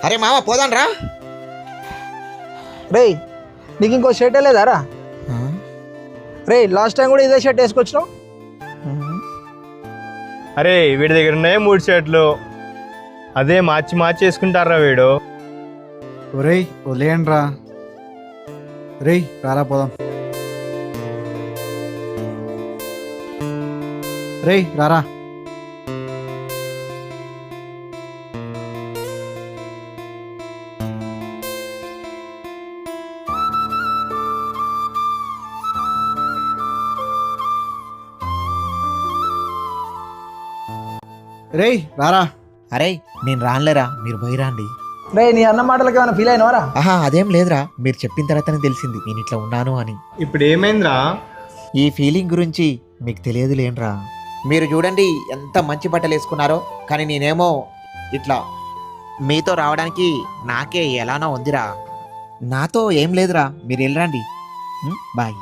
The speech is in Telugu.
అరే మామ పోదాం రా. రేయ్ నీకు ఇంకో షర్ట్ లేదారా? రేయ్ లాస్ట్ టైం కూడా ఇదే షర్ట్ వేసుకొచ్చినావు. అరే వీడి దగ్గర ఉన్నాయి 3 షర్ట్లు, అదే మార్చి మార్చి వేసుకుంటారా వీడు. ఒరేయ్ వదిలేయండి రా. రేయ్ రారా పోదాం. రేయ్ రారా. రేయ్ రారా. అరే నేను రానులేరా, మీరు పోయి రాండి. రేయ్ నీ అన్న మాటలకి ఏమైనా ఫీల్ అయినవారా? ఆహా అదేం లేదురా, మీరు చెప్పిన తర్వాతనే తెలిసింది నేను ఇట్లా ఉన్నాను అని. ఇప్పుడు ఏమైందిరా? ఈ ఫీలింగ్ గురించి మీకు తెలియదు లేండ్రా. మీరు చూడండి ఎంత మంచి బట్టలు వేసుకున్నారో, కానీ నేనేమో ఇట్లా మీతో రావడానికి నాకే ఎలానో ఉందిరా. నాతో ఏం లేదురా, మీరు వెళ్ళరండి. బాయ్.